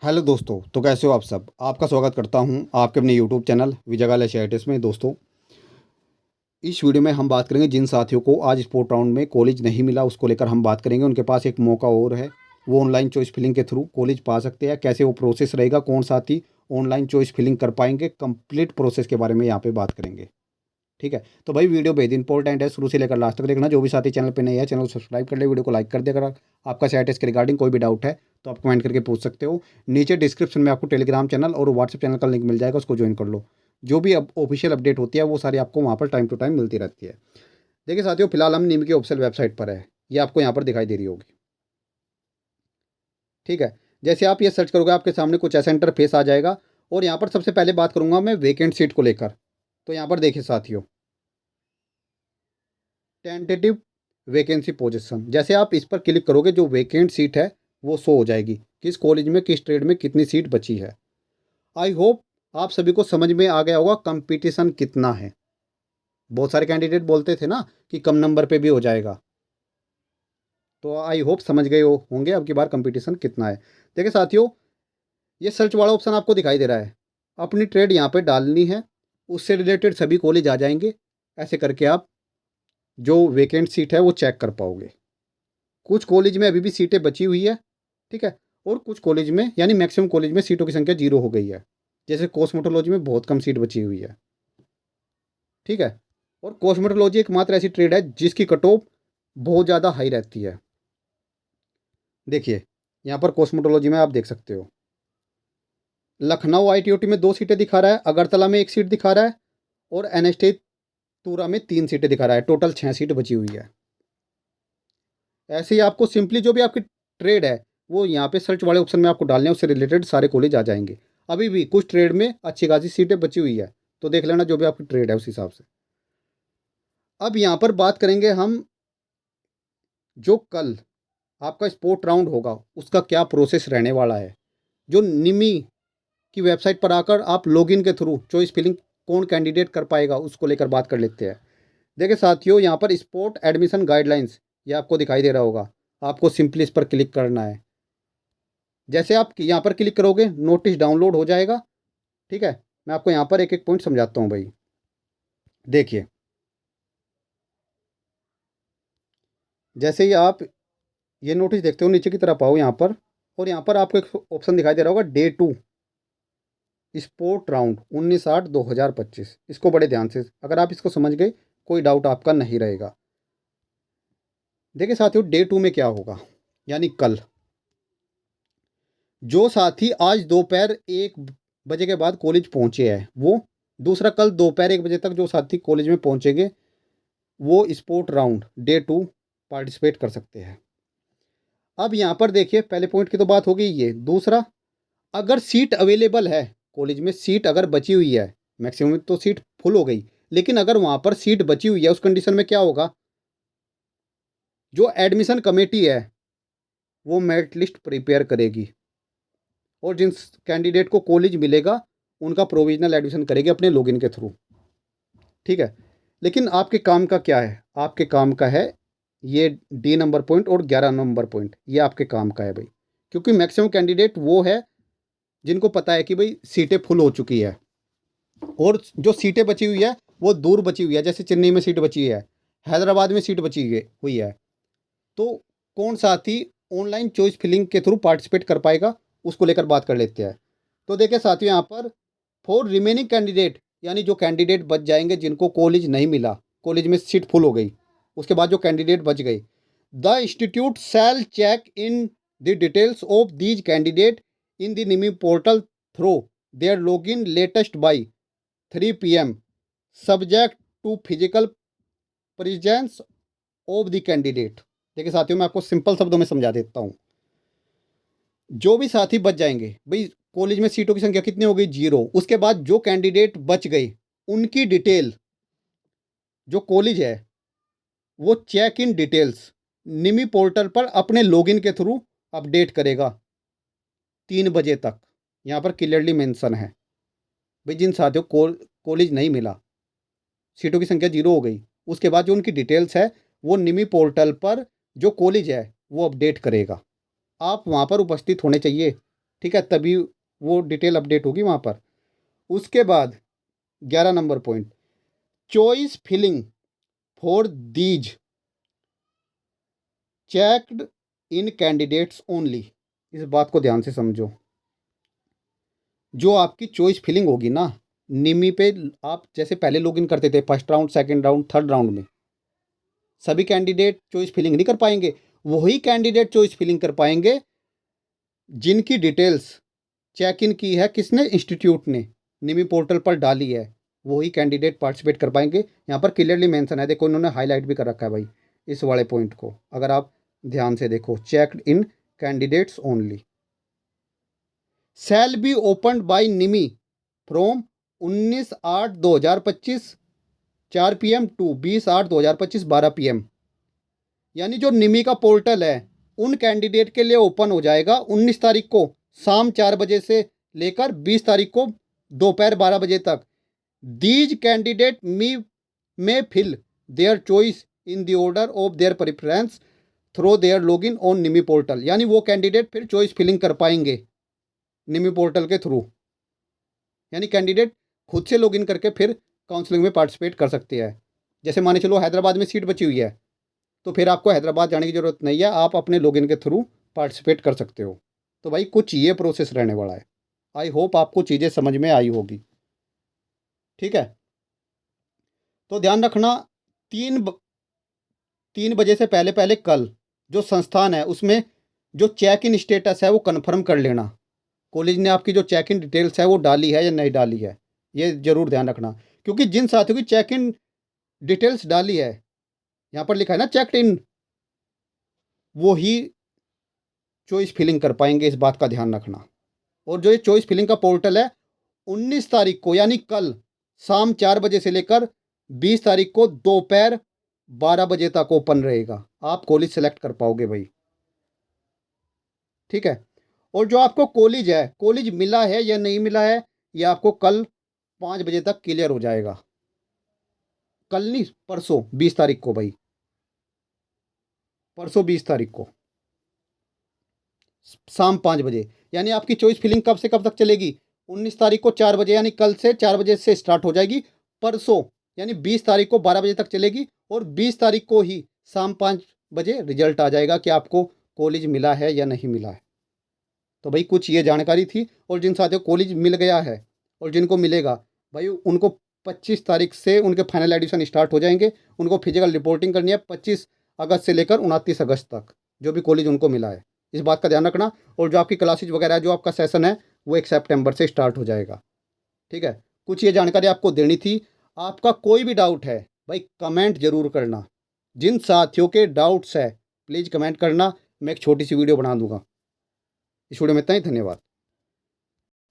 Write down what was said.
Hello दोस्तों, तो कैसे हो आप सब। आपका स्वागत करता हूं आपके अपने यूट्यूब चैनल विजयगल एशियाटिस में। दोस्तों, इस वीडियो में हम बात करेंगे जिन साथियों को आज स्पोर्ट राउंड में कॉलेज नहीं मिला, उसको लेकर हम बात करेंगे। उनके पास एक मौका और है, वो ऑनलाइन चॉइस फिलिंग के थ्रू कॉलेज पा सकते हैं। कैसे वो प्रोसेस रहेगा, कौन साथी ऑनलाइन चॉइस फिलिंग कर पाएंगे, कंप्लीट प्रोसेस के बारे में यहाँ पे बात करेंगे। ठीक है, तो भाई वीडियो बेहद इंपॉर्टेंट है, शुरू से लेकर लास्ट तक देखना। जो भी साथी चैनल पे नए हैं, चैनल को सब्सक्राइब कर ले, वीडियो को लाइक कर दे। अगर आपका स्टेटस के रिगार्डिंग कोई भी डाउट है तो आप कमेंट करके पूछ सकते हो। नीचे डिस्क्रिप्शन में आपको टेलीग्राम चैनल और व्हाट्सएप चैनल का लिंक मिल जाएगा, उसको ज्वाइन कर लो। जो भी अब ऑफिशियल अपडेट होती है वो सारी आपको वहाँ पर टाइम टू टाइम मिलती रहती है। देखिए साथियों, फिलहाल हम नीम की ऑफिशियल वेबसाइट पर है, ये आपको यहाँ पर दिखाई दे रही होगी। ठीक है, जैसे आप ये सर्च करोगे आपके सामने कुछ ऐसा इंटरफेस आ जाएगा। और यहाँ पर सबसे पहले बात करूँगा मैं वेकेंट सीट को लेकर। तो यहाँ पर देखिए साथियों, टेंटेटिव वैकेंसी पोजीशन, जैसे आप इस पर क्लिक करोगे जो वैकेंट सीट है वो शो हो जाएगी, किस कॉलेज में किस ट्रेड में कितनी सीट बची है। आई होप आप सभी को समझ में आ गया होगा कंपटीशन कितना है। बहुत सारे कैंडिडेट बोलते थे ना कि कम नंबर पे भी हो जाएगा, तो आई होप समझ गए होंगे अब की बार कंपटीशन कितना है। देखिए साथियों, ये सर्च वाला ऑप्शन आपको दिखाई दे रहा है, अपनी ट्रेड यहाँ पे डालनी है, उससे रिलेटेड सभी कॉलेज आ जाएंगे। ऐसे करके आप जो वैकेंट सीट है वो चेक कर पाओगे। कुछ कॉलेज में अभी भी सीटें बची हुई है, ठीक है, और कुछ कॉलेज में यानी मैक्सिमम कॉलेज में सीटों की संख्या 0 हो गई है। जैसे कॉस्मेटोलॉजी में बहुत कम सीट बची हुई है। ठीक है, और कॉस्मेटोलॉजी एकमात्र ऐसी ट्रेड है जिसकी कट ऑफ बहुत ज़्यादा हाई रहती है। देखिए यहाँ पर कॉस्मेटोलॉजी में आप देख सकते हो, लखनऊ आईटीओटी में 2 सीटें दिखा रहा है, अगरतला में 1 सीट दिखा रहा है, और एनएसटी तूरा में 3 सीटें दिखा रहा है। टोटल 6 सीट बची हुई है। ऐसे ही आपको सिंपली जो भी आपकी ट्रेड है वो यहाँ पे सर्च वाले ऑप्शन में आपको डालने हैं, उससे रिलेटेड सारे कॉलेज आ जाएंगे। अभी भी कुछ ट्रेड में अच्छी खासी सीटें बची हुई है, तो देख लेना जो भी आपकी ट्रेड है उस हिसाब से। अब यहाँ पर बात करेंगे हम, जो कल आपका स्पोर्ट राउंड होगा उसका क्या प्रोसेस रहने वाला है। जो निमी की वेबसाइट पर आकर आप लॉगिन के थ्रू चॉइस फिलिंग कौन कैंडिडेट कर पाएगा उसको लेकर बात कर लेते हैं। देखिए साथियों, यहाँ पर स्पोर्ट एडमिशन गाइडलाइंस ये आपको दिखाई दे रहा होगा, आपको सिंपली इस पर क्लिक करना है। जैसे आप यहाँ पर क्लिक करोगे नोटिस डाउनलोड हो जाएगा। ठीक है, मैं आपको यहाँ पर एक एक पॉइंट समझाता हूँ भाई। देखिए, जैसे ही आप ये नोटिस देखते हो नीचे की तरफ आओ यहाँ पर, और यहाँ पर आपको एक ऑप्शन दिखाई दे रहा होगा डे 2 स्पोर्ट राउंड 19/8/2025। इसको बड़े ध्यान से, अगर आप इसको समझ गए कोई डाउट आपका नहीं रहेगा। देखिए साथियों, डे 2 में क्या होगा, यानी कल जो साथी आज दोपहर 1 बजे के बाद कॉलेज पहुंचे हैं वो, दूसरा कल दोपहर 1 बजे तक जो साथी कॉलेज में पहुंचेंगे वो स्पोर्ट राउंड डे 2 पार्टिसिपेट कर सकते हैं। अब यहाँ पर देखिए, पहले पॉइंट की तो बात हो गई। ये दूसरा, अगर सीट अवेलेबल है कॉलेज में, सीट अगर बची हुई है, मैक्सिमम तो सीट फुल हो गई, लेकिन अगर वहाँ पर सीट बची हुई है उस कंडीशन में क्या होगा, जो एडमिशन कमेटी है वो मेरिट लिस्ट प्रिपेयर करेगी, और जिन कैंडिडेट को कॉलेज मिलेगा उनका प्रोविजनल एडमिशन करेगी अपने लॉगिन के थ्रू। ठीक है, लेकिन आपके काम का क्या है, आपके काम का है ये डी नंबर पॉइंट और 11 नंबर पॉइंट, ये आपके काम का है भाई। क्योंकि मैक्सिमम कैंडिडेट वो है जिनको पता है कि भाई सीटें फुल हो चुकी है, और जो सीटें बची हुई है वो दूर बची हुई है। जैसे चेन्नई में सीट बची है, हैदराबाद में सीट बची हुई है, तो कौन साथी ऑनलाइन चॉइस फिलिंग के थ्रू पार्टिसिपेट कर पाएगा उसको लेकर बात कर लेते हैं। तो देखिए साथियों, यहाँ पर फॉर रिमेनिंग कैंडिडेट, यानी जो कैंडिडेट बच जाएंगे जिनको कॉलेज नहीं मिला, कॉलेज में सीट फुल हो गई, उसके बाद जो कैंडिडेट बच गए, the institute shall check in the details of these candidate in the NIMI portal through their login latest by 3 PM subject to physical presence of the candidate. देखिए साथियों, मैं आपको सिंपल शब्दों में समझा देता हूँ। जो भी साथी बच जाएंगे भाई, कॉलेज में सीटों की संख्या कितनी हो गई, 0, उसके बाद जो कैंडिडेट बच गए उनकी डिटेल जो कॉलेज है वो check in details NIMI portal पर अपने लॉगिन के थ्रू अपडेट करेगा 3 बजे तक। यहाँ पर क्लियरली मेंशन है भाई, जिन साथियों को कॉलेज नहीं मिला, सीटों की संख्या 0 हो गई, उसके बाद जो उनकी डिटेल्स है वो निमी पोर्टल पर जो कॉलेज है वो अपडेट करेगा। आप वहाँ पर उपस्थित होने चाहिए, ठीक है, तभी वो डिटेल अपडेट होगी वहाँ पर। उसके बाद 11 number point, choice filling for these checked in candidates only. इस बात को ध्यान से समझो। जो आपकी चॉइस फिलिंग होगी ना निमी पे, आप जैसे पहले लॉगिन करते थे first round, second round, third round में, सभी कैंडिडेट चॉइस फिलिंग नहीं कर पाएंगे। वही कैंडिडेट चॉइस फिलिंग कर पाएंगे जिनकी डिटेल्स चेक इन की है किसने, इंस्टीट्यूट ने निमी पोर्टल पर डाली है, वही कैंडिडेट पार्टिसिपेट कर पाएंगे। यहाँ पर क्लियरली मेंशन है, देखो इन्होंने हाईलाइट भी कर रखा है भाई इस वाले पॉइंट को, अगर आप ध्यान से देखो, checked in candidates only shall be opened by NIMI from 19/8/2025 4 PM to 20/8/2025 12 PM। यानी जो निमी का पोर्टल है उन कैंडिडेट के लिए ओपन हो जाएगा 19 तारीख को शाम 4 बजे से लेकर 20 तारीख को दोपहर 12 बजे तक। These candidate may fill their choice in the order of their preference through their login on NIMI portal. यानी वो कैंडिडेट फिर चॉइस फिलिंग कर पाएंगे निमी पोर्टल के थ्रू। यानी कैंडिडेट खुद से लॉगिन करके फिर काउंसलिंग में पार्टिसिपेट कर सकते हैं। जैसे माने चलो हैदराबाद में सीट बची हुई है तो फिर आपको हैदराबाद जाने की ज़रूरत नहीं है, आप अपने लॉगिन के थ्रू पार्टिसिपेट कर सकते हो। तो भाई कुछ ये प्रोसेस रहने वाला है। आई होप आपको चीज़ें समझ में आई होगी। ठीक है, तो ध्यान रखना 3 बजे से पहले पहले कल जो संस्थान है उसमें जो चेक इन स्टेटस है वो कन्फर्म कर लेना, कॉलेज ने आपकी जो चेक इन डिटेल्स है वो डाली है या नहीं डाली है, ये ज़रूर ध्यान रखना। क्योंकि जिन साथियों की चेक इन डिटेल्स डाली है, यहाँ पर लिखा है ना चेक इन, वो ही चॉइस फिलिंग कर पाएंगे, इस बात का ध्यान रखना। और जो ये चॉइस फिलिंग का पोर्टल है 19 तारीख को यानी कल शाम 4 बजे से लेकर 20 तारीख को दोपहर 12 बजे तक ओपन रहेगा। आप कॉलेज सेलेक्ट कर पाओगे भाई। ठीक है, और जो आपको कॉलेज है, कॉलेज मिला है या नहीं मिला है, ये आपको कल 5 बजे तक क्लियर हो जाएगा। कल नहीं, परसों 20 तारीख को भाई, परसों 20 तारीख को शाम 5 बजे। यानी आपकी चॉइस फिलिंग कब से कब तक चलेगी, 19 तारीख को 4 बजे, यानी कल से 4 बजे से स्टार्ट हो जाएगी। परसों यानी 20 तारीख को 12 बजे तक चलेगी, और 20 तारीख को ही शाम 5 बजे रिजल्ट आ जाएगा कि आपको कॉलेज मिला है या नहीं मिला है। तो भाई कुछ ये जानकारी थी। और जिन साथियों को कॉलेज मिल गया है और जिनको मिलेगा भाई, उनको 25 तारीख से उनके फाइनल एडिशन स्टार्ट हो जाएंगे। उनको फिजिकल रिपोर्टिंग करनी है 25 अगस्त से लेकर 29 अगस्त तक, जो भी कॉलेज उनको मिला है, इस बात का ध्यान रखना। और जो आपकी क्लासेज वगैरह है, जो आपका सेशन है वो 1 सितंबर से स्टार्ट हो जाएगा। ठीक है, कुछ ये जानकारी आपको देनी थी। आपका कोई भी डाउट है भाई कमेंट जरूर करना। जिन साथियों के डाउट्स है प्लीज़ कमेंट करना, मैं एक छोटी सी वीडियो बना दूंगा। इस वीडियो में इतना ही, धन्यवाद।